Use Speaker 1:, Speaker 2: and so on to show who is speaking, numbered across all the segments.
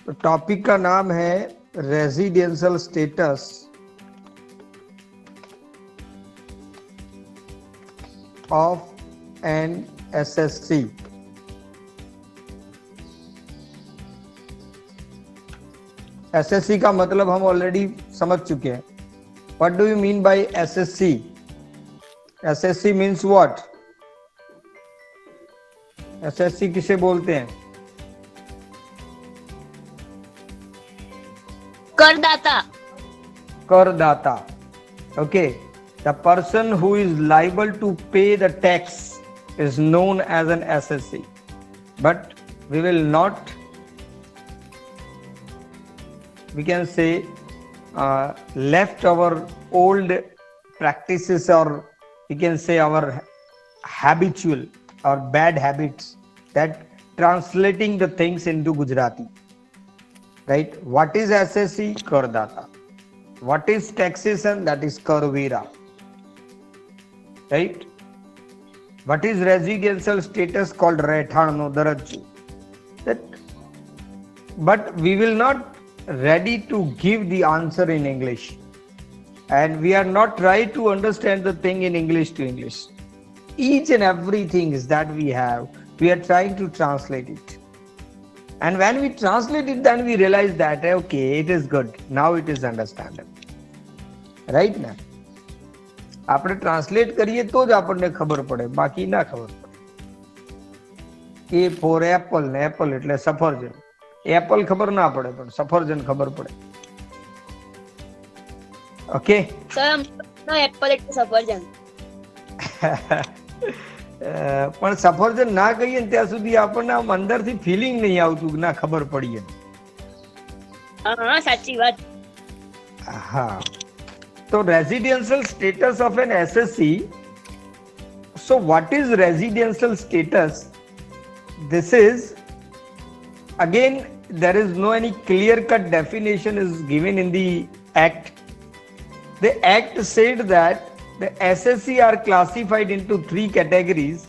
Speaker 1: तो टॉपिक का नाम है residential status of an assessee. Assessee का मतलब हम ऑलरेडी समझ चुके हैं। What do you mean by assessee? Assessee means what? Assessee किसे बोलते हैं?
Speaker 2: करदाता।
Speaker 1: करदाता। Okay, the person who is liable to pay the tax is known as an SSC, but we will not, we can say, left our old practices, or we can say our habitual or bad habits, that translating the things into Gujarati, right? What is SSC? Kardata. What is taxation? That is Karvera, right? What is residential status? Called Rethano Daraju. That, but we will not ready to give the answer in English, and we are not try to understand the thing in English to English. Each and everything is that we have, we are trying to translate it, and when we translate it, then we realize that okay, it is good, now it is understandable, right? Now આપણે translate કરીએ તો જ આપણને ખબર પડે, બાકી ના ખબર પડે. એ ફોર એપલ ને એપલ એટલે સફરજન. એપલ ખબર ના પડે પણ સફરજન ખબર પડે. ઓકે,
Speaker 2: સર એપલ એટલે સફરજન.
Speaker 1: પણ સફરજન ના કહીએ ને ત્યાં સુધી આપણને આમ અંદરથી ફિલિંગ નહીં આવતું કે ના ખબર પડીએ.
Speaker 2: હા, સાચી વાત.
Speaker 1: હા, so residential status of an SSC. So what is residential status? This is, again, there is no any clear cut definition is given in the act. The act said that the SSC are classified into 3 categories,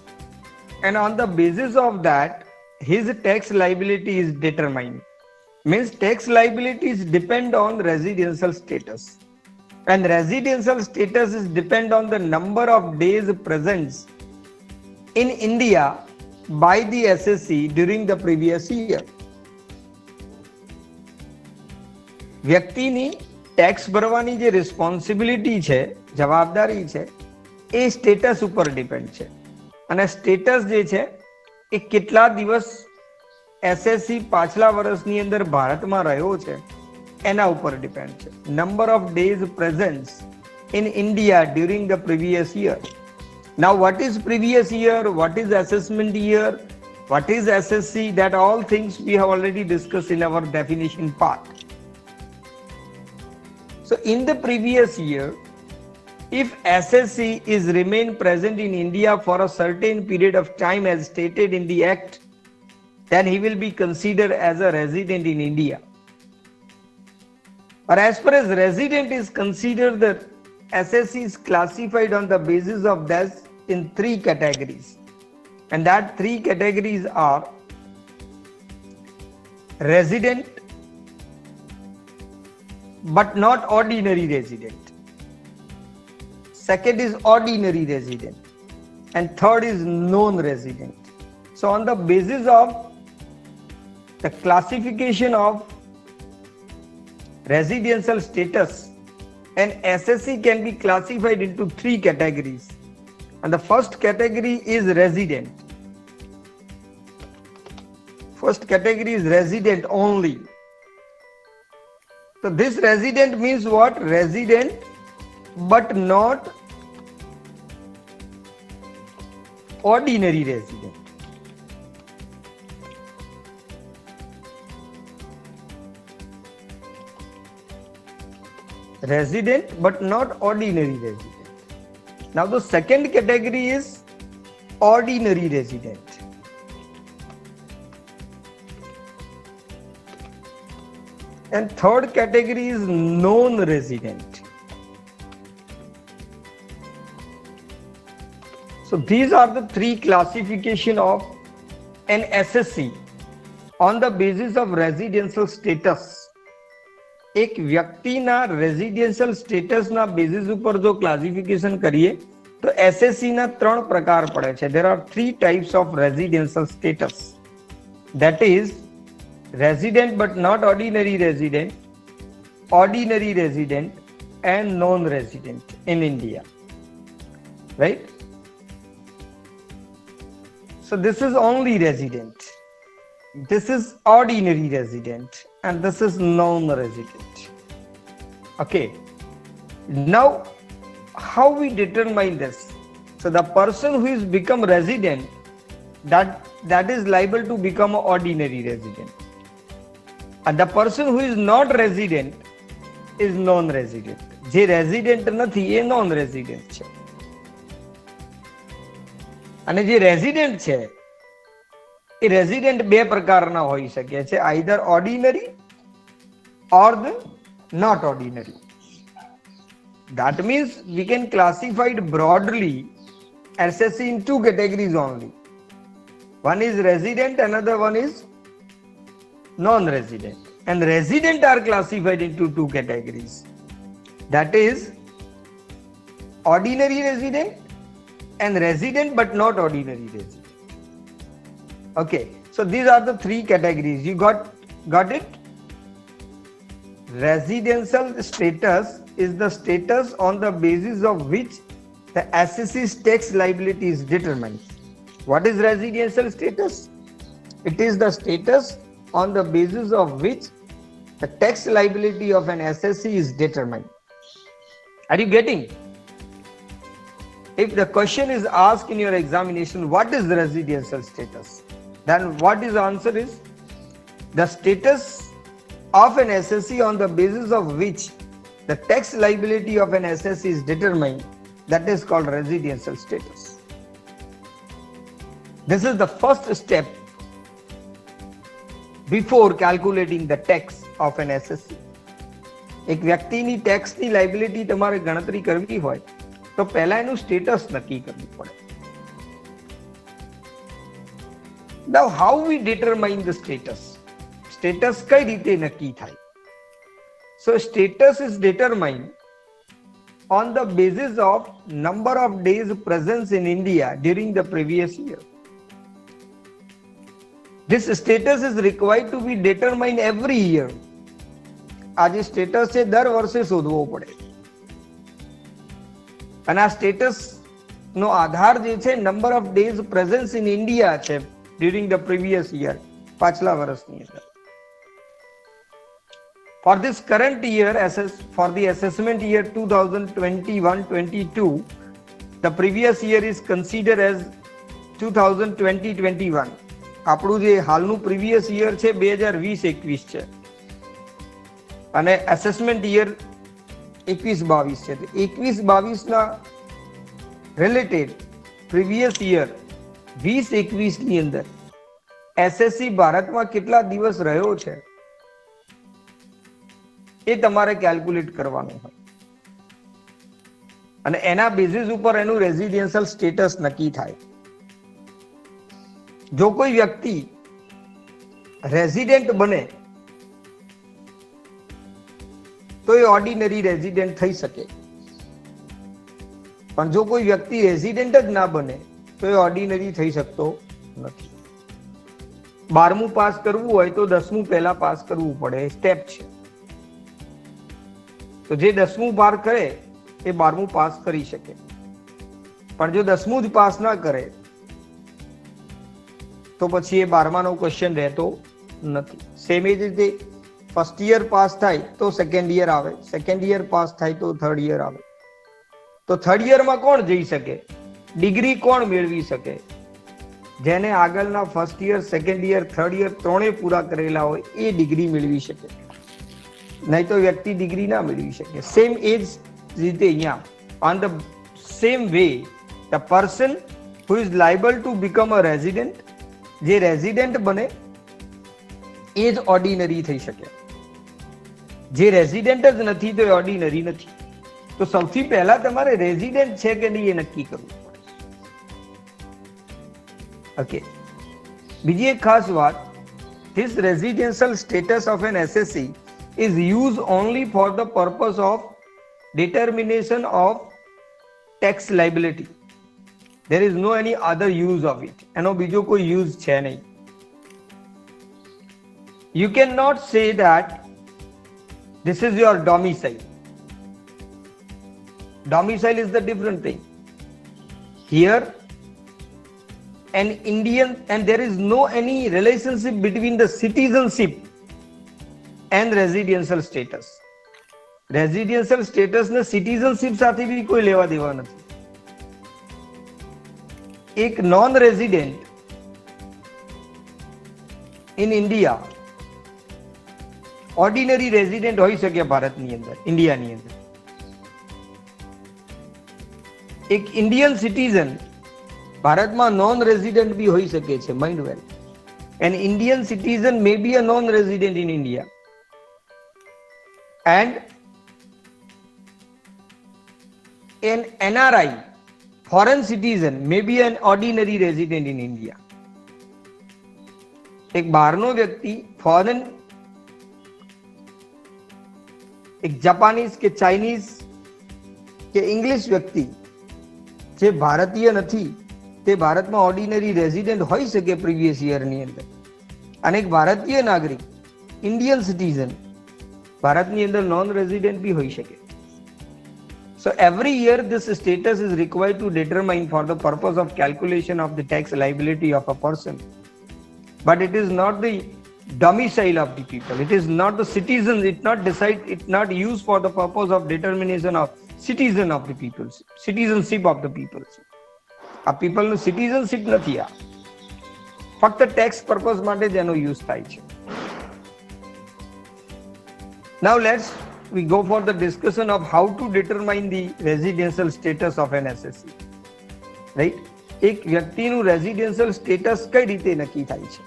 Speaker 1: and on the basis of that his tax liability is determined. Means tax liabilities depend on residential status. And residential status is depend on the number of days presence in India by the SSC during the previous year. વ્યક્તિની tax ભરવાની જે responsibility છે, જવાબદારી છે, એ status ઉપર depend છે. અને status જે છે એ કેટલા દિવસ એસએસસી પાછલા વર્ષની અંદર ભારતમાં રહ્યો છે એના ઉપર ડિપેન્ડ છે. Number of days presence in India during the previous year. Now what is previous year, what is assessment year, what is SSC, that all things we have already discussed in our definition part. So in the previous year, if SSC is remain present in India for a certain period of time as stated in the act, then he will be considered as a resident in India. Or as far as resident is considered, the SSC is classified on the basis of this in 3 categories, and that 3 categories are resident but not ordinary resident, second is ordinary resident, and third is non-resident. So on the basis of the classification of residential status, an SSC can be classified into 3 categories, and the first category is resident. First category is resident only. So this resident means what? Resident but not ordinary resident. Resident but not ordinary resident. Now the second category is ordinary resident. And third category is non-resident. So these are the 3 classification of an SSC. On the basis of residential status, એક વ્યક્તિના residential સ્ટેટસના basis ઉપર જો classification કરીએ તો SSC ના 3 પ્રકાર પડે છે. There are 3 types of residential status. That is resident but not ordinary resident, ordinary resident and non-resident in India. Right? So this is only resident. This is ordinary resident and this is non-resident. Okay. Now, how we determine this? So the person who is become resident, that is liable to become an ordinary resident. And the person who is not resident is non-resident. જે resident નથી એ non-resident છે. અને જે resident છે એ resident બે પ્રકારના હોઈ શકે છે, either ordinary or the not ordinary. That means we can classify it broadly SSC in 2 categories only. One is resident, another one is non-resident. And resident are classified into 2 categories. That is ordinary resident and resident but not ordinary resident. Okay, so these are the 3 categories. You got it? Residential status is the status on the basis of which the SSC's tax liability is determined. What is residential status? It is the status on the basis of which the tax liability of an SSC is determined. Are you getting? If the question is asked in your examination, what is residential status? Then what is the answer is? The status of an SSC on the basis of which the tax liability of an SSC is determined, that is called residential status. This is the first step before calculating the tax of an SSC. એક વ્યક્તિની ટેક્સની liability તમારે ગણતરી કરવી હોય તો પહેલા એનું status નક્કી કરવું પડે. Now how we determine the status? Status કઈ રીતે નક્કી થાય? So status is determined on the basis of number of days presence in India during the previous year. This status is required to be determined every year. આ જે status છે દર વર્ષે શોધવો પડે અને આ સ્ટેટસ નો આધાર જે છે number of days presence in India છે ડ્યુરિંગ ધ પ્રીવિયસ યર, પાછલા વર્ષની અંદર. For this current year, for the assessment year 2021-22, the previous year is considered as 2020-21. આપણું જે હાલનું પ્રીવિયસ યર છે 2020-21 છે અને એસેસમેન્ટ યર 21-22 છે. તો 21-22 ના રિલેટેડ પ્રીવિયસ યર 20-21 ની અંદર એસએસસી ભારતમાં કેટલા દિવસ રહ્યો છે એ તમારે કેલ્ક્યુલેટ કરવાનું હોય અને એના બેઝિસ ઉપર એનું રેઝિડેન્શિયલ સ્ટેટસ નક્કી થાય. જો કોઈ વ્યક્તિ રેઝિડેન્ટ બને તો એ ઓર્ડિનરી રેઝિડેન્ટ થઈ શકે, પણ જો કોઈ વ્યક્તિ રેઝિડેન્ટ જ ના બને તો એ ઓર્ડિનરી થઈ શકતો નથી. 12મું પાસ કરવું હોય તો 10મું પહેલા પાસ કરવું પડે, સ્ટેપ છે. તો જે 10મું પાર કરે એ 12મું પાસ કરી શકે, પણ જો 10મું જ પાસ ના કરે તો પછી એ 12માનો ક્વેશ્ચન રહેતો નથી. સેમ એ જ રીતે ફર્સ્ટ યર પાસ થાય તો સેકન્ડ યર આવે, સેકન્ડ યર પાસ થાય તો થર્ડ યર આવે. તો થર્ડ યરમાં કોણ જઈ શકે? ડિગ્રી કોણ મેળવી શકે? જેને આગળના first year, second year, third year ત્રણેય પૂરા કરેલા હોય એ ડિગ્રી મેળવી શકે, નહીં તો વ્યક્તિ ડિગ્રી ના મેળવી શકે. સેમ એ જ રીતે અહીંયા on the same way the person who is liable to become a resident, જે રેઝિડન્ટ બને એ જ ઓર્ડિનરી થઈ શકે. જે રેઝિડન્ટ જ નથી તો એ ઓર્ડિનરી નથી. તો સૌથી પહેલા તમારે રેઝિડન્ટ છે કે નહીં એ નક્કી કરવું પડે. ઓકે, બીજી એક ખાસ વાત this residential status of an SSC is used only for the purpose of determination of tax liability. There is no any other use of it. એનો બીજો કોઈ use છે નહીં. You cannot say that this is your domicile. Domicile is the different thing. Here an Indian, and there is no any relationship between the citizenship and residential status. Residential status ને citizenship સાથે બી કોઈ લેવા દેવા નથી. એક non resident in India ordinary resident હોઈ શકે ભારતની અંદર, ઇન્ડિયાની અંદર. એક ઇન્ડિયન સિટીઝન ભારતમાં નોન રેઝિડન્ટ બી હોઈ શકે છે. Mind well, an Indian citizen may be a non resident in India, and an NRI, foreign citizen, may be an ordinary resident in India. एक બહારનો વ્યક્તિ ફોરેન, એક જાપાનીઝ કે Chinese કે ઇંગ્લિશ વ્યક્તિ જે ભારતીય નથી તે ભારતમાં ઓર્ડિનરી રેઝિડન્ટ હોઈ શકે પ્રીવિયસ યરની અંદર, અને એક ભારતીય નાગરિક ઇન્ડિયન સિટીઝન ભારતની અંદર નોન રેઝિડન્ટ બી હોઈ શકે. So every year this status is required to determine for the purpose of calculation of the tax liability of a person. But it is not the domicile of the people. It is not the citizens. It's not used for the purpose of determination of citizen of the people, citizenship of the people. આ પીપલનું citizenship નથી. આ ફક્ત tax purpose માટે જ એનો use થાય છે. Now we go for the discussion of how to determine the residential status of an SSC. Right? એક વ્યક્તિનું રેઝિડેન્શિયલ સ્ટેટસ કઈ રીતે નક્કી થાય છે?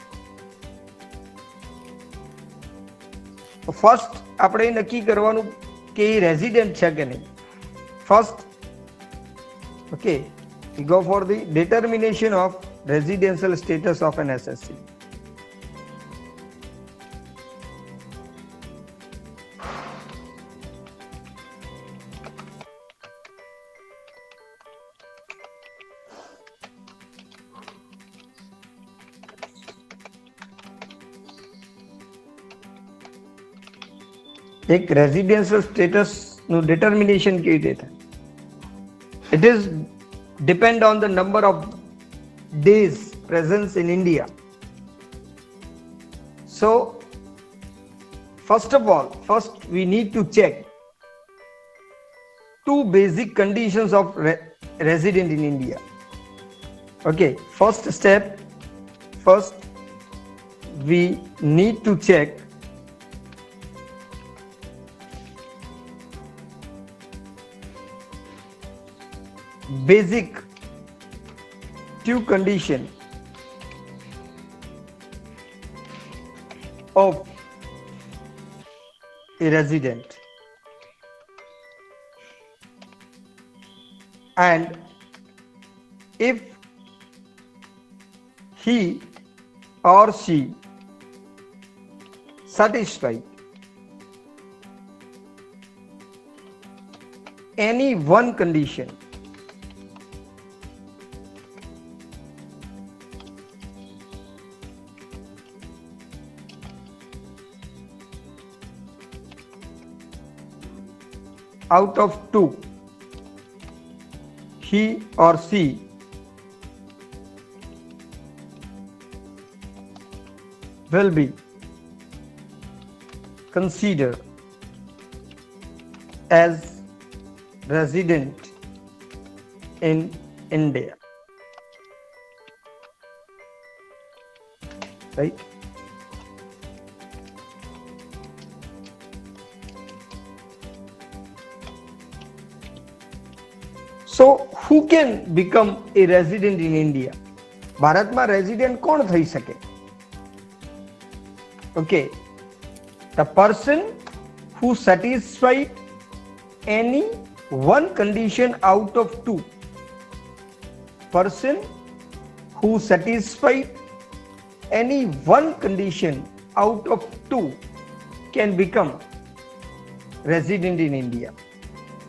Speaker 1: ફર્સ્ટ આપણે નક્કી કરવાનું કે એ રેઝિડન્ટ છે કે નહીં. First, okay, we go for the determination of residential status of an SSC. એક રેઝિડેન્શિયલ સ્ટેટસ નું ડિટર્મિનેશન કેવી રીતે થાય? It is depend on the number of days presence in India. So first we need to check two basic conditions of resident in India. Okay, first we need to check basic two condition of a resident, and if he or she satisfy any one condition, out of two, he or she will be considered as resident in India. Right? So who can become a resident in India? ભારતમાં resident કોણ થઈ શકે? Okay, the person who satisfied any one condition out of two. Person who satisfied any one condition out of 2 can become resident in India.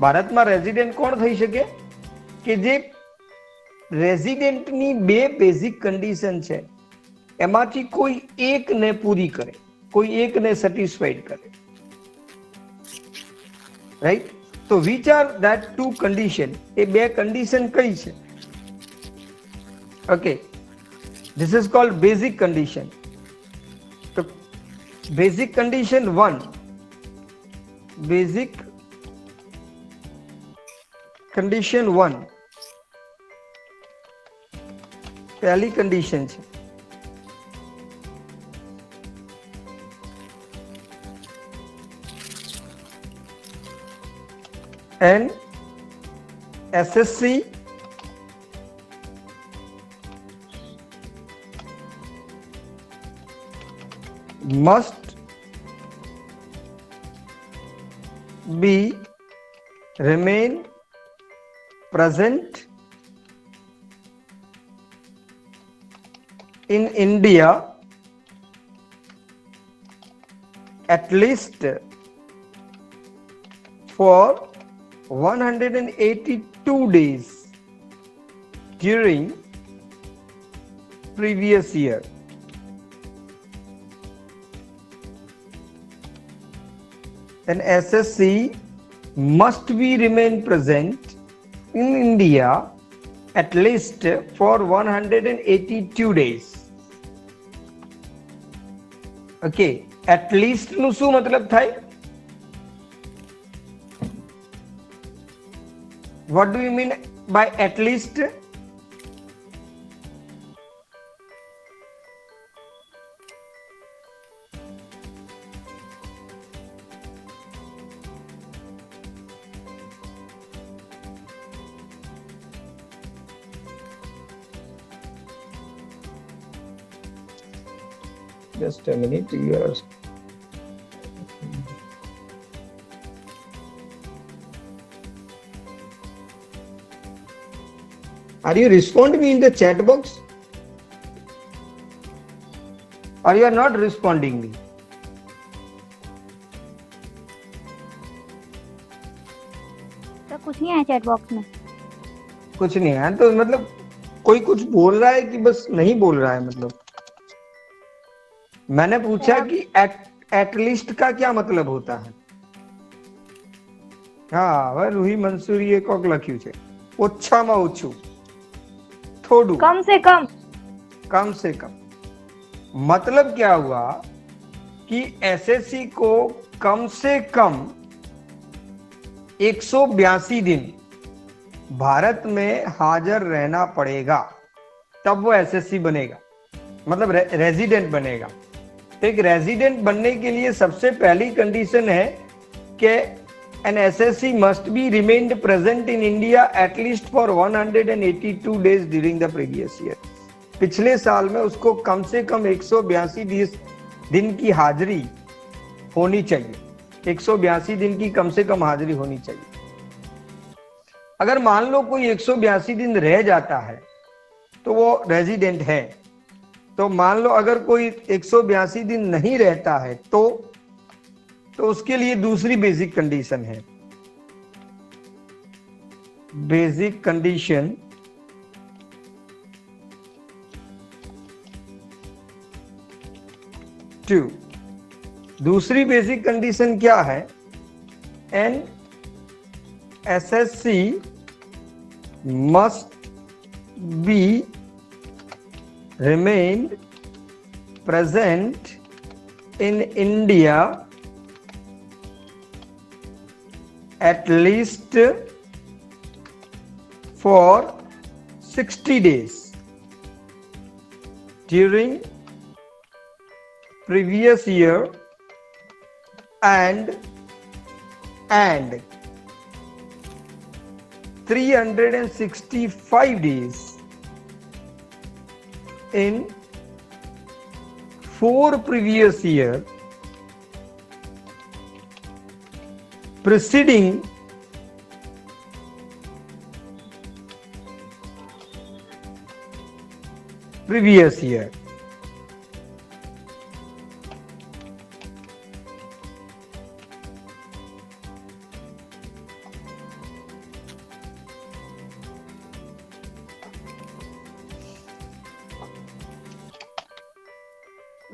Speaker 1: ભારતમાં resident કોણ થઈ શકે કે જે રેઝિડન્ટની બે બેઝિક કન્ડિશન છે એમાંથી કોઈ એકને પૂરી કરે, કોઈ એકને સેટિસ્ફાઈડ કરે, રાઈટ? તો which are that two condition? એ બે કન્ડિશન કઈ છે? Okay, this is called basic condition. So basic condition 1, basic condition 1 पहली कंडीशन છે an SSC must be remain present in India at least for 182 days during previous year. An SSC must be remain present in India at least for 182 days. Okay, at least નું શું મતલબ થાય? What do you mean by at least? Just a minute, you are. Are you responding me in the chat box? Or you are not responding me?
Speaker 3: तो कुछ नहीं है chat box में।
Speaker 1: कुछ नहीं है तो मतलब कोई कुछ बोल रहा है कि बस नहीं बोल रहा है? मतलब मैंने पूछा कि एटलीस्ट का क्या मतलब होता है? हाँ, હવે રૂહી મંસૂરીએ કોક લખ્યું છે ઓછામાં ઓછું, થોડું,
Speaker 3: कम से कम।
Speaker 1: कम से कम। मतलब क्या हुआ कि एसएससी को कम से कम 182 दिन भारत में हाजिर रहना पड़ेगा, तब वो एसएससी बनेगा, मतलब रेजिडेंट बनेगा। तो एक रेजिडेंट बनने के लिए सबसे पहली कंडीशन है कि an SSC must be remained present in India at least for 182 days during the previous year. पिछले साल में उसको कम से कम 182 दिन की हाजिरी होनी चाहिए, 182 दिन की कम से कम हाजिरी होनी चाहिए। अगर मान लो कोई 182 दिन रह जाता है तो वो रेजिडेंट है। तो मान लो अगर कोई 182 दिन नहीं रहता है तो उसके लिए दूसरी बेसिक कंडीशन है, बेसिक कंडीशन 2। दूसरी बेसिक कंडीशन क्या है? An assessee must be remained present in India at least for 60 days during previous year and 365 days in 4 previous year preceding previous year।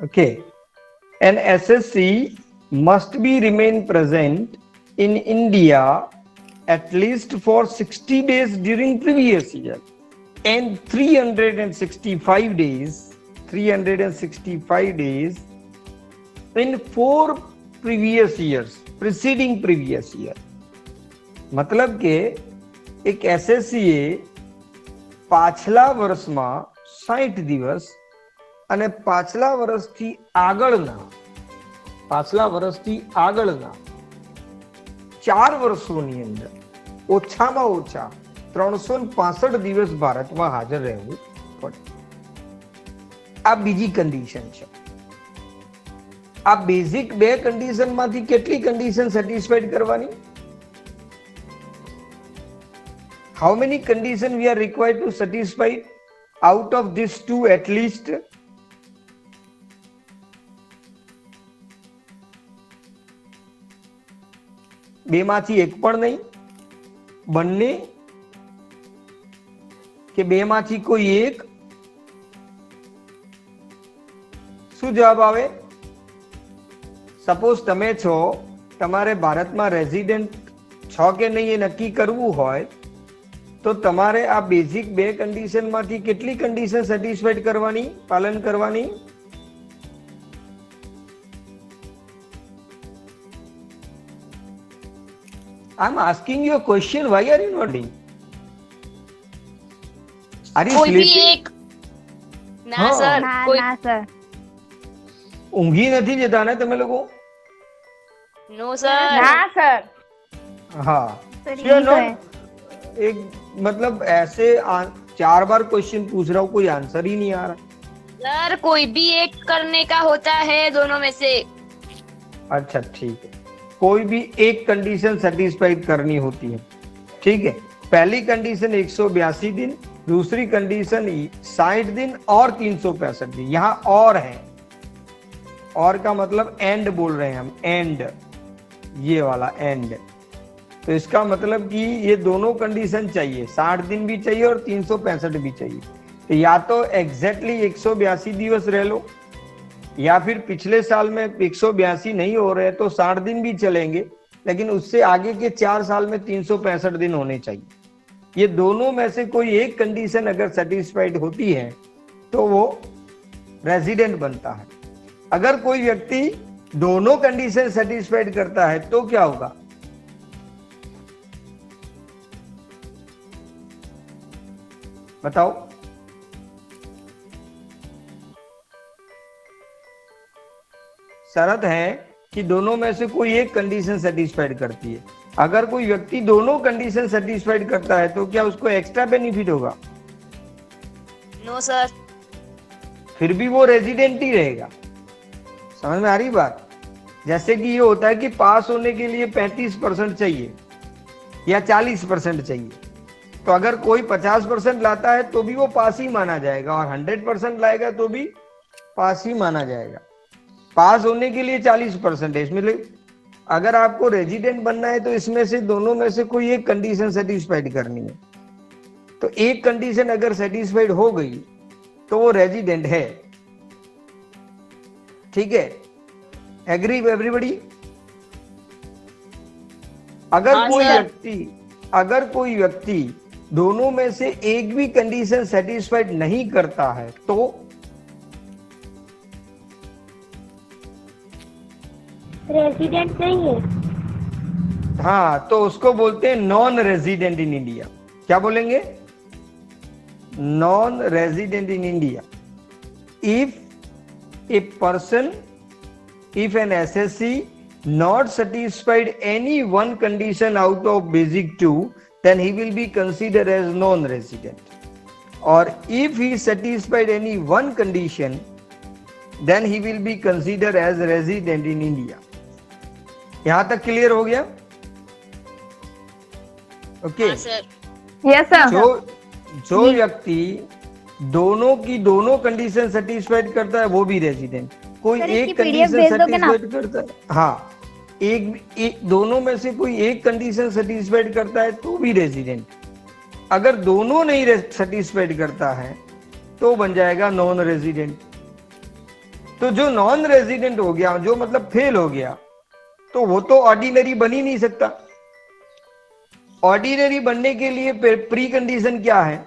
Speaker 1: Okay, an SSC must be remain present in India at least for 60 days during previous year and 365 days in 4 previous years preceding previous year. मतलब કે એક SSC એ પાછલા વર્ષમાં 60 દિવસ અને પાછલા વર્ષથી આગળના 4 વર્ષોની અંદર ઓછામાં ઓછા 365 દિવસ ભારતમાં હાજર રહેવું પડે. આ બીજી કન્ડિશન છે. આ બેઝિક 2 કન્ડિશનમાંથી કેટલી કન્ડિશન સેટિસ્ફાઈડ કરવાની? How many conditions we are required to satisfy out of these 2 at least? બે માંથી એક પણ નહીં, બંને કે બે માંથી કોઈ એક? શું જવાબ આવે? સપોઝ તમે છો, તમારે ભારતમાં રેઝિડન્ટ છો કે નહીં એ નક્કી કરવું હોય તો તમારે આ બેઝિક 2 કન્ડિશન માંથી કેટલી કન્ડિશન સેટિસ્ફાઈડ કરવાની, પાલન કરવાની? I'm asking you a question. Why are you nodding? Are you
Speaker 2: કોઈ બી
Speaker 1: sleeping?
Speaker 2: એક ના
Speaker 1: હા.
Speaker 2: સર
Speaker 3: ના
Speaker 2: કોઈ
Speaker 3: ના સર.
Speaker 1: ઊંઘી નથી જતા ને તમે લોકો?
Speaker 2: નો સર
Speaker 4: ना सर
Speaker 1: हाँ.
Speaker 3: सर
Speaker 1: So you're
Speaker 3: यही तो है.
Speaker 1: not- एक मतलब ऐसे 4 बार क्वेश्चन पूछ रहा हूँ, कोई आंसर ही नहीं आ रहा.
Speaker 2: सर कोई भी एक करने का होता है दोनों में से.
Speaker 1: अच्छा ठीक है, कोई भी एक कंडीशन सेटिस्फाइड करनी होती है. ठीक है, पहली कंडीशन 182 दिन, दूसरी कंडीशन 60 दिन और 365 दिन. यहाँ और है, और का मतलब एंड बोल रहे हैं हम, एंड, ये वाला एंड. तो इसका मतलब कि ये दोनों कंडीशन चाहिए, 60 दिन भी चाहिए और 365 भी चाहिए. तो या तो एग्जैक्टली 182 दिवस रह लो, या फिर पिछले साल में 182 नहीं हो रहे तो 60 दिन भी चलेंगे, लेकिन उससे आगे के 4 साल में 365 दिन होने चाहिए. ये दोनों में से कोई एक कंडीशन अगर सेटिस्फाइड होती है तो वो रेजिडेंट बनता है. अगर कोई व्यक्ति दोनों कंडीशन सेटिस्फाइड करता है तो क्या होगा? बताओ. शर्त है कि दोनों में से कोई एक कंडीशन सेटिस्फाइड करती है. अगर कोई व्यक्ति दोनों कंडीशन सेटिस्फाइड करता है तो क्या उसको एक्स्ट्रा बेनिफिट होगा?
Speaker 2: नो सर
Speaker 1: फिर भी वो रेजिडेंट ही रहेगा. समझ में आ रही बात? जैसे कि ये होता है कि पास होने के लिए 35% चाहिए या 40% चाहिए, तो अगर कोई 50% लाता है तो भी वो पास ही माना जाएगा, और 100% लाएगा तो भी पास ही माना जाएगा. पास होने के लिए 40% है इसमें. अगर आपको रेजिडेंट बनना है तो इसमें से दोनों में से कोई एक कंडीशन सेटिस्फाइड करनी है. तो एक कंडीशन अगर सेटिस्फाइड हो गई तो वो रेजिडेंट है. ठीक है, एग्री एवरीबॉडी? अगर
Speaker 2: हाँ,
Speaker 1: कोई
Speaker 2: सर.
Speaker 1: व्यक्ति दोनों में से एक भी कंडीशन सेटिस्फाइड नहीं करता है तो
Speaker 3: रेजिडेंट नहीं है.
Speaker 1: हाँ, तो उसको बोलते हैं नॉन रेजिडेंट इन इंडिया. क्या बोलेंगे? Non resident in India. If a person, if an SSC not satisfied any one condition out of basic 2, then he will be considered as non-resident. Or if he satisfied any one condition, then he will be considered as resident in India. यहां तक clear हो गया? Okay.
Speaker 2: हाँ sir
Speaker 4: yes sir
Speaker 1: जो व्यक्ति दोनों की दोनों कंडीशन सेटिस्फाइड करता है वो भी रेजिडेंट. कोई
Speaker 3: सर,
Speaker 1: एक
Speaker 3: इसकी PDF
Speaker 1: कंडीशन
Speaker 3: भेज दोगे ना?
Speaker 1: सेटिस्फाइड करता है, हाँ, एक दोनों में से कोई एक कंडीशन सेटिस्फाइड करता है तो भी रेजिडेंट. अगर दोनों नहीं सेटिस्फाइड करता है तो बन जाएगा नॉन रेजिडेंट. तो जो नॉन रेजिडेंट हो गया, जो मतलब फेल हो गया, तो वो तो ऑर्डिनरी बन ही नहीं सकता। ऑर्डिनरी बनने के लिए प्री कंडीशन क्या है?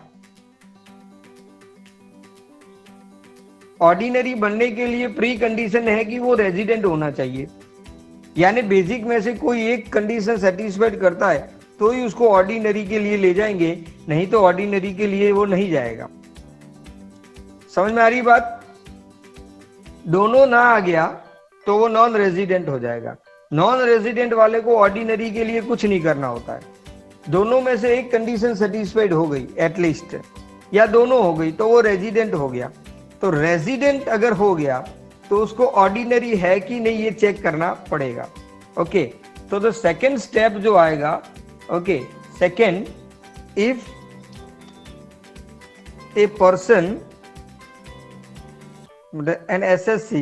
Speaker 1: ऑर्डिनरी बनने के लिए प्री कंडीशन है कि वो रेजिडेंट होना चाहिए, यानी बेसिक में से कोई एक कंडीशन सेटिस्फाइड करता है तो ही उसको ऑर्डिनरी के लिए ले जाएंगे, नहीं तो ऑर्डिनरी के लिए वो नहीं जाएगा। समझ में आ रही बात? दोनों ना आ गया तो वो नॉन रेजिडेंट हो जाएगा। नॉन रेजिडेंट वाले को ऑर्डिनरी के लिए कुछ नहीं करना होता है। दोनों में से एक कंडीशन सेटिस्फाइड हो गई एटलीस्ट, या दोनों हो गई, तो वो रेजिडेंट हो गया। तो रेजिडेंट अगर हो गया तो उसको ऑर्डिनरी है कि नहीं ये चेक करना पड़ेगा। ओके, तो द सेकेंड स्टेप जो आएगा, okay, second, if a person, an SSC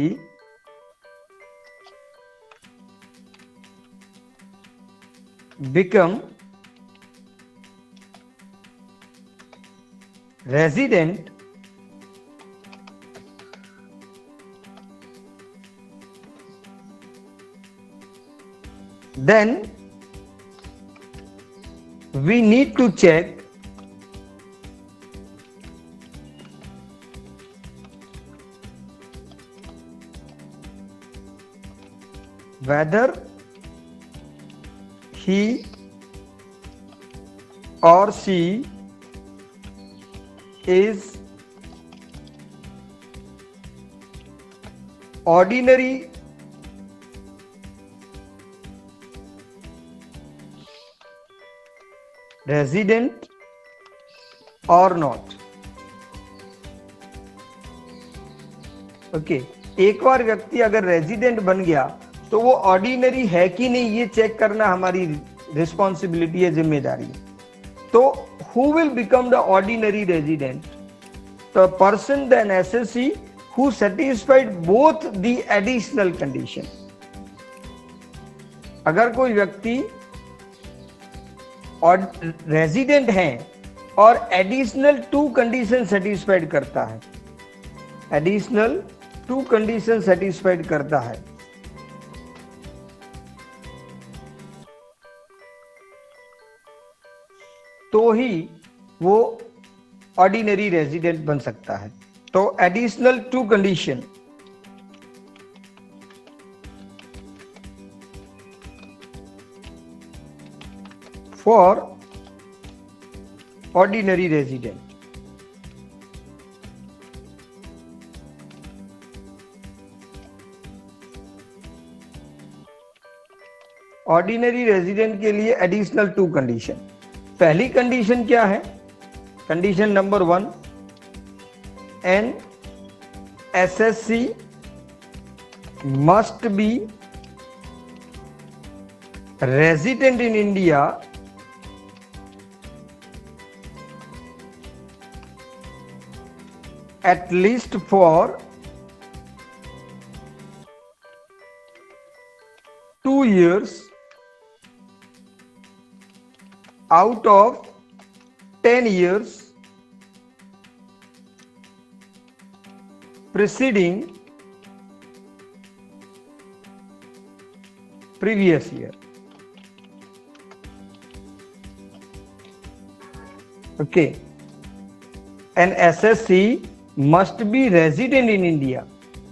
Speaker 1: become resident then we need to check whether he or she is ordinary resident or not. Okay, एक बार व्यक्ति अगर रेजिडेंट बन गया तो वो ऑर्डिनरी है कि नहीं ये चेक करना हमारी रिस्पॉन्सिबिलिटी है, जिम्मेदारी है। तो who will become the ordinary resident? The person then assessee who satisfied both the additional condition. अगर कोई व्यक्ति और रेजिडेंट है और एडिशनल 2 कंडीशन सेटिस्फाइड करता है, एडिशनल 2 कंडीशन सेटिस्फाइड करता है, तो ही वो ऑर्डिनरी रेजिडेंट बन सकता है। तो additional 2 condition, for ordinary resident. Ordinary resident के लिए एडिशनल 2 कंडीशन। पहली कंडीशन क्या है? Condition number 1, an assessee must be resident in India at least for 2 years out of 10 years preceding previous year. Okay, an SSC must be resident in India.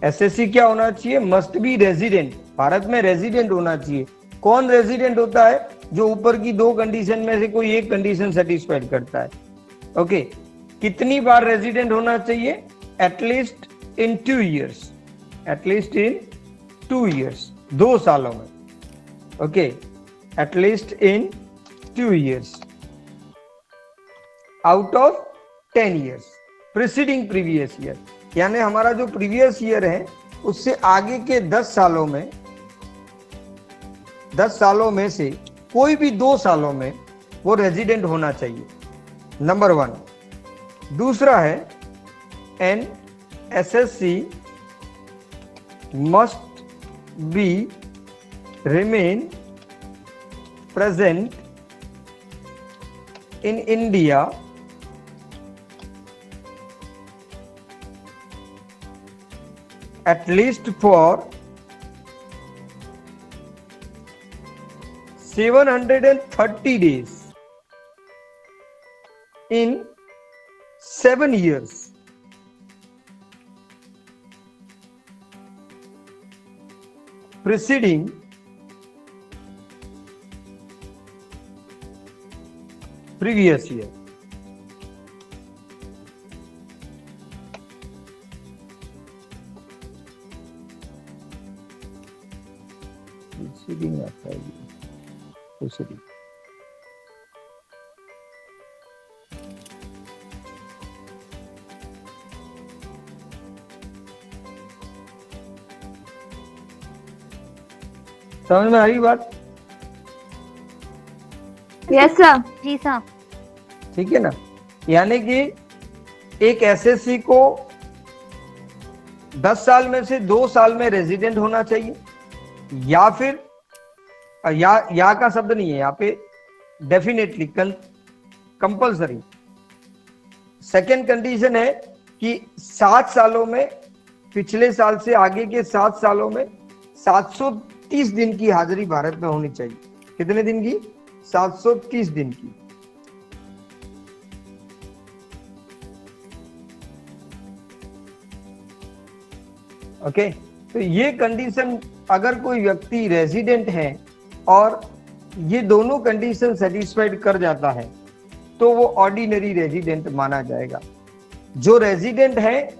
Speaker 1: SSC क्या होना चाहिए? Must be resident, Bharat में resident होना चाहिए। कौन resident होता है? जो ऊपर की 2 कंडीशन में से कोई एक कंडीशन सेटिस्फाइड करता है। ओके, कितनी बार रेजिडेंट होना चाहिए? At least in 2 years, at least in 2 years, 2 सालों में। Okay, at least in 2 years out of 10 years preceding previous year, यानी हमारा जो प्रीवियस ईयर है उससे आगे के 10 सालों में, 10 सालों में से कोई भी 2 सालों में वो रेजिडेंट होना चाहिए, नंबर 1। दूसरा है an assessee must be remain present in India at least for 730 days in 7 years. Preceding previous year. Preceding आता है ये, preceding. समझ में आ रही बात?
Speaker 2: Yes sir.
Speaker 3: जी सर।
Speaker 1: ठीक है ना? यानी कि एक एसएससी को 10 साल में से 2 साल में रेजिडेंट होना चाहिए, या फिर या का शब्द नहीं है यहाँ पे, डेफिनेटली कंपल्सरी। सेकेंड कंडीशन है कि 7 सालों में, पिछले साल से आगे के 7 सालों में 730 दिन की हाजिरी भारत में होनी चाहिए। कितने दिन की? 730 दिन की। ओके, तो ये कंडीशन, अगर कोई व्यक्ति रेजिडेंट है और ये दोनों कंडीशन सेटिस्फाइड कर जाता है तो वो ऑर्डिनरी रेजिडेंट माना जाएगा। जो रेजिडेंट है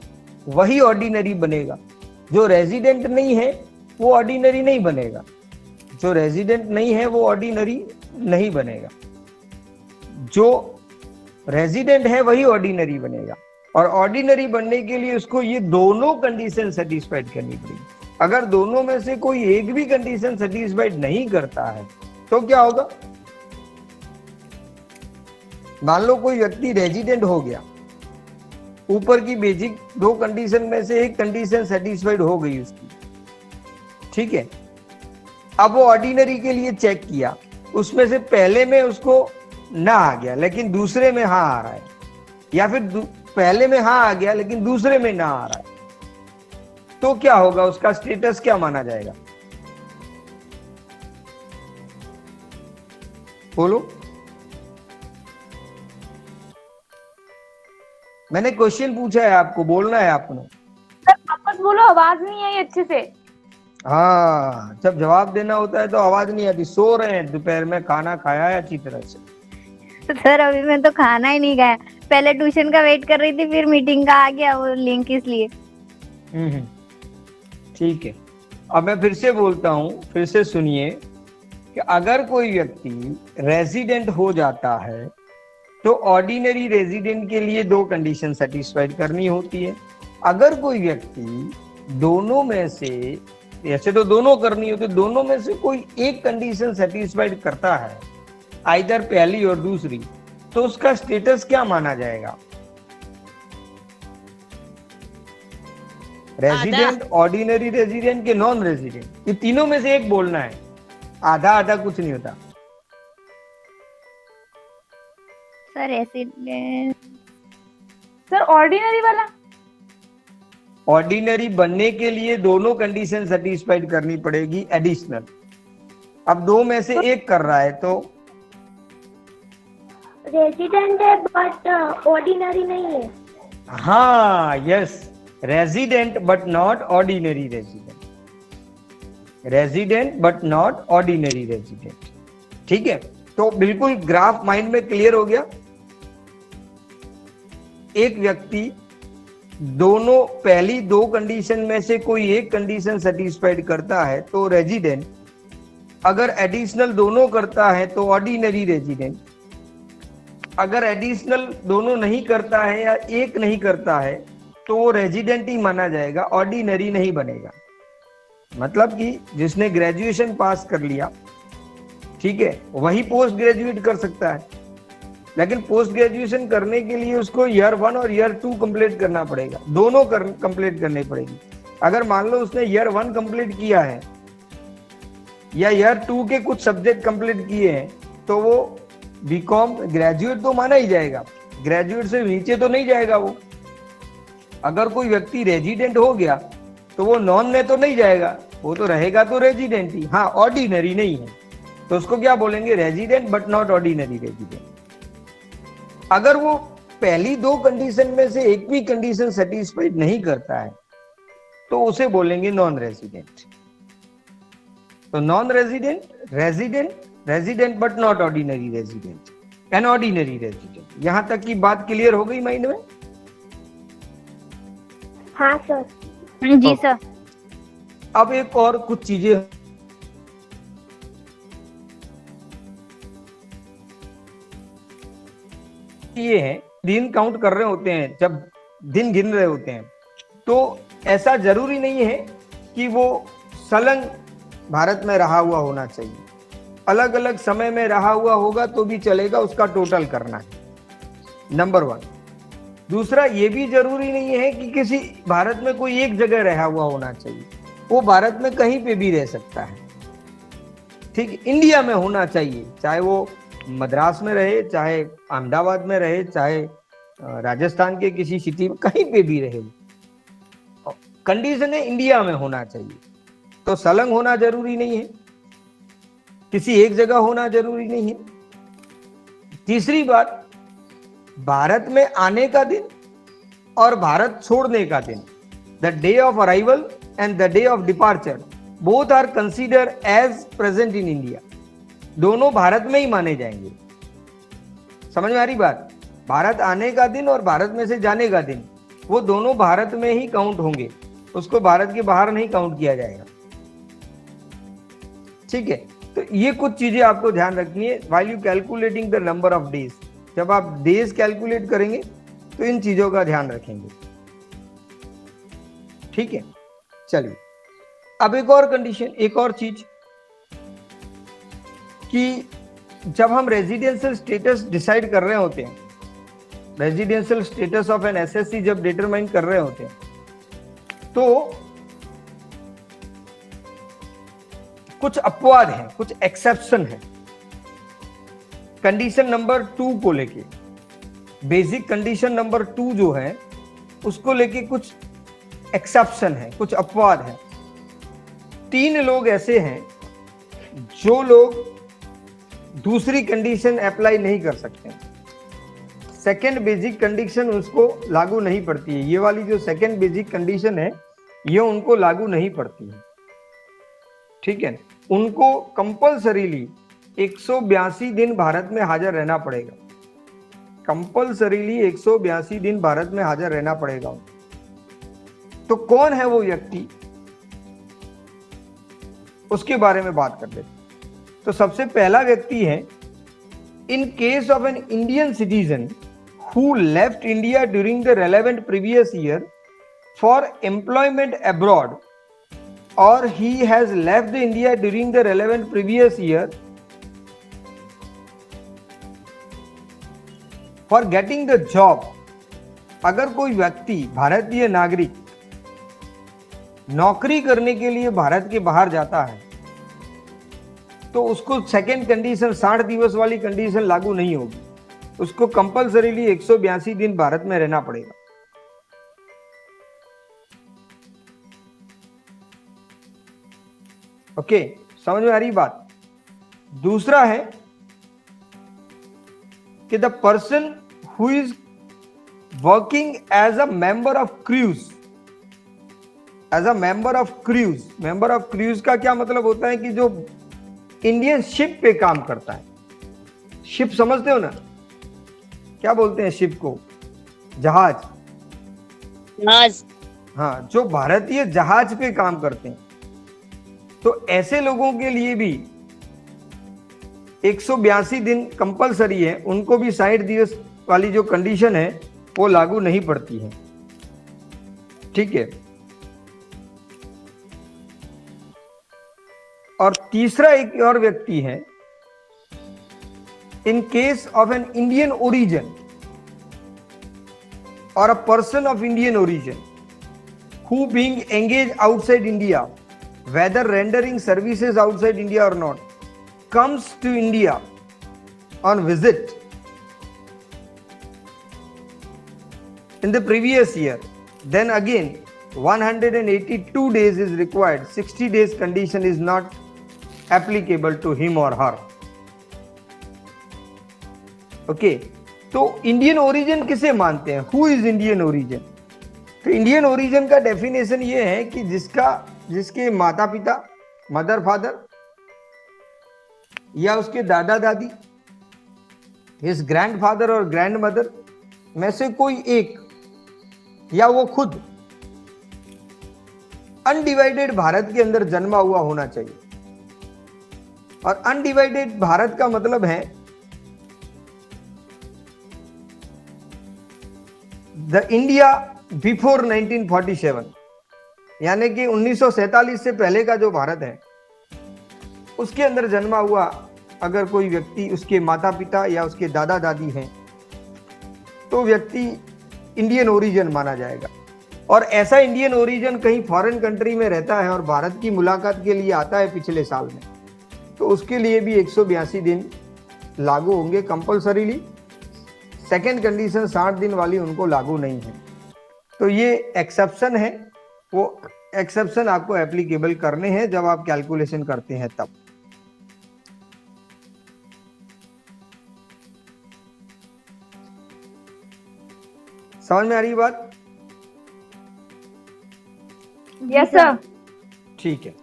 Speaker 1: वही ऑर्डिनरी बनेगा, जो रेजिडेंट नहीं है वो ऑर्डिनरी नहीं बनेगा। जो रेजिडेंट नहीं है वो ऑर्डिनरी नहीं बनेगा, जो रेजिडेंट है वही ऑर्डिनरी बनेगा। और ऑर्डिनरी बनने के लिए उसको ये दोनों कंडीशन सेटिस्फाइड करनी पड़ेगी। अगर दोनों में से कोई एक भी कंडीशन सेटिस्फाइड नहीं करता है तो क्या होगा? मान लो कोई व्यक्ति रेजिडेंट हो गया, ऊपर की बेसिक 2 कंडीशन में से एक कंडीशन सेटिस्फाइड हो गई उसकी, ठीक है। अब वो ऑर्डिनरी के लिए चेक किया, उसमें से पहले में उसको ना आ गया लेकिन दूसरे में हाँ आ रहा है, या फिर पहले में हाँ आ गया लेकिन दूसरे में ना आ रहा है, तो क्या होगा? उसका स्टेटस क्या माना जाएगा? बोलो। मैंने क्वेश्चन पूछा है, आपको बोलना है आपने।
Speaker 2: सर वापस बोलो, आवाज नहीं आई अच्छे से।
Speaker 1: हाँ, जब जवाब देना होता है तो आवाज नहीं आती। सो रहे हैं, दोपहर में खाना खाया है अच्छी तरह से?
Speaker 3: सर अभी मैं तो खाना ही नहीं खाया, पहले ट्यूशन का वेट कर रही थी, फिर मीटिंग का आ गया वो लिंक, इसलिए।
Speaker 1: ठीक है, अब मैं फिर से बोलता हूँ, फिर से सुनिए कि अगर कोई व्यक्ति रेजिडेंट हो जाता है तो ऑर्डिनरी रेजिडेंट के लिए 2 कंडीशन सेटिस्फाइड करनी होती है। अगर कोई व्यक्ति दोनों में से, ऐसे तो दोनों करनी होती है, दोनों में से कोई एक कंडीशन सेटिस्फाइड करता है, आइदर पहली और दूसरी, तो उसका स्टेटस क्या माना जाएगा? रेजिडेंट, ऑर्डिनरी रेजिडेंट के नॉन रेजिडेंट, ये तीनों में से एक बोलना है। आधा आधा कुछ नहीं होता।
Speaker 3: Sir resident.
Speaker 2: सर ऑर्डिनरी वाला?
Speaker 1: ऑर्डिनरी बनने के लिए दोनों कंडीशन सेटिस्फाइड करनी पड़ेगी एडिशनल। अब 2 में से एक कर रहा है तो
Speaker 4: रेजिडेंट है बट ऑर्डिनरी नहीं है।
Speaker 1: हाँ, yes, resident but not ordinary resident, resident but not ordinary resident. ठीक है, तो बिल्कुल ग्राफ माइंड में क्लियर हो गया। एक व्यक्ति दोनों, पहली 2 कंडीशन में से कोई एक कंडीशन सेटिस्फाइड करता है तो रेजिडेंट, अगर एडिशनल दोनों करता है तो ऑर्डिनरी रेजिडेंट, अगर एडिशनल दोनों नहीं करता है या एक नहीं करता है तो वो रेजिडेंट ही माना जाएगा, ऑर्डिनरी नहीं बनेगा। मतलब कि जिसने ग्रेजुएशन पास कर लिया, ठीक है, वही पोस्ट ग्रेजुएट कर सकता है, लेकिन पोस्ट ग्रेजुएशन करने के लिए उसको ईयर 1 और ईयर 2 कंप्लीट करना पड़ेगा, दोनों कंप्लीट करनी पड़ेगी। अगर मान लो उसने ईयर 1 कंप्लीट किया है या ईयर 2 के कुछ सब्जेक्ट कंप्लीट किए हैं तो वो बीकॉम ग्रेजुएट तो माना ही जाएगा, ग्रेजुएट से नीचे तो नहीं जाएगा वो। अगर कोई व्यक्ति रेजिडेंट हो गया तो वो नॉन में तो नहीं जाएगा, वो तो रहेगा तो रेजिडेंट ही। हाँ, ऑर्डिनरी नहीं है तो उसको क्या बोलेंगे, resident but not ordinary resident. अगर वो पहली दो कंडीशन में से एक भी कंडीशन सेटिस्फाइड नहीं करता है तो उसे बोलेंगे नॉन रेजिडेंट। तो non resident, resident, resident but not ordinary resident, an ordinary resident. यहां तक की बात क्लियर हो गई माइंड में?
Speaker 4: हाँ सर।
Speaker 3: जी सर।
Speaker 1: अब एक और कुछ चीजें ये हैं, दिन काउंट कर रहे होते हैं, जब दिन गिन रहे होते हैं तो ऐसा जरूरी नहीं है कि वो संलग्न भारत में रहा हुआ होना चाहिए। अलग अलग समय में रहा हुआ होगा तो भी चलेगा, उसका टोटल करना है, नंबर 1। दूसरा, ये भी जरूरी नहीं है कि किसी भारत में कोई एक जगह रहा हुआ होना चाहिए, वो भारत में कहीं पे भी रह सकता है। ठीक, इंडिया में होना चाहिए, चाहे वो मद्रास में रहे, चाहे अहमदाबाद में रहे, चाहे राजस्थान के किसी सिटी में, कहीं पे भी रहे। कंडीशन है इंडिया में होना चाहिए, तो संलग्न होना जरूरी नहीं है, किसी एक जगह होना जरूरी नहीं है। तीसरी बात, भारत में आने का दिन और भारत छोड़ने का दिन, the day of arrival and the day of departure, both are consider as present in India. दोनों भारत में ही माने जाएंगे। समझ में आ रही बात? भारत आने का दिन और भारत में से जाने का दिन, वो दोनों भारत में ही काउंट होंगे, उसको भारत के बाहर नहीं काउंट किया जाएगा। ठीक है, तो ये कुछ चीजें आपको ध्यान रखनी है while you calculating the number of days. जब आप डेज कैलकुलेट करेंगे तो इन चीजों का ध्यान रखेंगे। ठीक है, चलिए अब एक और कंडीशन, एक और चीज कि जब हम रेजिडेंशियल स्टेटस डिसाइड कर रहे होते हैं, residential status of an assessee जब डिटरमाइन कर रहे होते हैं, तो कुछ अपवाद हैं, कुछ एक्सेप्शन है कंडीशन नंबर 2 को लेके। बेसिक कंडीशन नंबर 2 जो है उसको लेके कुछ एक्सेप्शन है, कुछ अपवाद है। 3 लोग ऐसे हैं जो लोग दूसरी कंडीशन अप्लाई नहीं कर सकते, सेकेंड बेसिक कंडीशन उसको लागू नहीं पड़ती है। ये वाली जो सेकेंड बेसिक कंडीशन है ये उनको लागू नहीं पड़ती है। ठीक है, उनको कंपल्सरीली 182 दिन भारत में हाजिर रहना पड़ेगा, कंपल्सरीली 182 दिन भारत में हाजिर रहना पड़ेगा। तो कौन है वो व्यक्ति, उसके बारे में बात कर लेते। तो सबसे पहला व्यक्ति है, in case of an Indian citizen who left India during the relevant previous year for employment abroad, or he has left the India during the relevant previous year for getting the job। अगर कोई व्यक्ति, भारतीय नागरिक, नौकरी करने के लिए भारत के बाहर जाता है तो उसको सेकेंड कंडीशन 60 दिवस वाली कंडीशन लागू नहीं होगी, उसको कंपल्सरीली 182 दिन भारत में रहना पड़ेगा। ओके, समझ में आ रही बात? दूसरा है कि the person who is working as a member of crew, as a member of crew. Member of crew का क्या मतलब होता है कि जो इंडियन शिप पे काम करता है। शिप समझते हो ना, क्या बोलते हैं शिप को? जहाज। हाँ, जो भारतीय जहाज पे काम करते हैं, तो ऐसे लोगों के लिए भी 182 दिन कंपलसरी है, उनको भी 60 दिवस वाली जो कंडीशन है वो लागू नहीं पड़ती है। ठीक है, और तीसरा एक और व्यक्ति है, in case of an Indian origin और a person of Indian origin who being engage outside India, whether rendering services outside India or not, comes to India on visit in the previous year, then again 182 days is required. 60 days condition is not applicable to him or her. Okay. तो Indian origin किसे मानते हैं? Who is Indian origin? तो Indian origin का definition ये है कि जिसके माता पिता, मदर फादर या उसके दादा दादी, हिज ग्रैंडफादर और ग्रैंड मदर में से कोई एक या वो खुद अनडिवाइडेड भारत के अंदर जन्मा हुआ होना चाहिए। और अनडिवाइडेड भारत का मतलब है द इंडिया बिफोर 1947, यानी कि 1947 से पहले का जो भारत है उसके अंदर जन्मा हुआ अगर कोई व्यक्ति, उसके माता पिता या उसके दादा दादी हैं, तो व्यक्ति इंडियन ओरिजिन माना जाएगा। और ऐसा इंडियन ओरिजिन कहीं फॉरेन कंट्री में रहता है और भारत की मुलाकात के लिए आता है पिछले साल में, तो उसके लिए भी 182 दिन लागू होंगे कंपल्सरीली। सेकेंड कंडीशन 60 दिन वाली उनको लागू नहीं है। तो ये एक्सेप्शन है, वो एक्सेप्शन आपको एप्लीकेबल करने हैं जब आप कैलकुलेशन करते हैं तब। समझ में आ रही बात?
Speaker 3: Yes sir.
Speaker 1: ठीक है।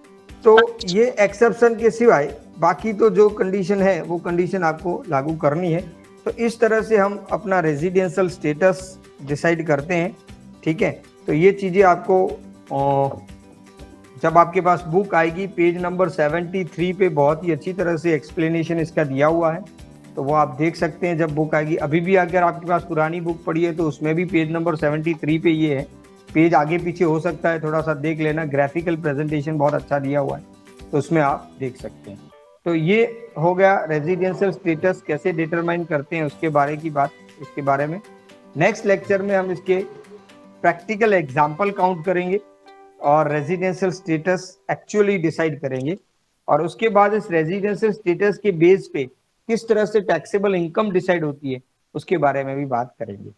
Speaker 1: तो ये एक्सेप्शन के सिवाय बाकी तो जो कंडीशन है वो कंडीशन आपको लागू करनी है। तो इस तरह से हम अपना रेजिडेंशियल स्टेटस डिसाइड करते हैं। ठीक है। तो ये चीज़ें आपको जब आपके पास बुक आएगी पेज नंबर 73 पे बहुत ही अच्छी तरह से एक्सप्लेनेशन इसका दिया हुआ है, तो वो आप देख सकते हैं जब बुक आएगी। अभी भी अगर आपके पास पुरानी बुक पड़ी है तो उसमें भी पेज नंबर 73 पे ये है। पेज आगे पीछे हो सकता है, थोड़ा सा देख लेना। ग्राफिकल प्रेजेंटेशन बहुत अच्छा दिया हुआ है, तो उसमें आप देख सकते हैं। तो ये हो गया रेजिडेंशियल स्टेटस कैसे डिटरमाइन करते हैं उसके बारे की बात, इसके बारे में। नेक्स्ट लेक्चर में हम इसके प्रैक्टिकल एग्जाम्पल काउंट करेंगे और रेजिडेंशियल स्टेटस एक्चुअली डिसाइड करेंगे। और उसके बाद इस रेजिडेंशियल स्टेटस के बेस पे किस तरह से टैक्सेबल इनकम डिसाइड होती है उसके बारे में भी बात करेंगे।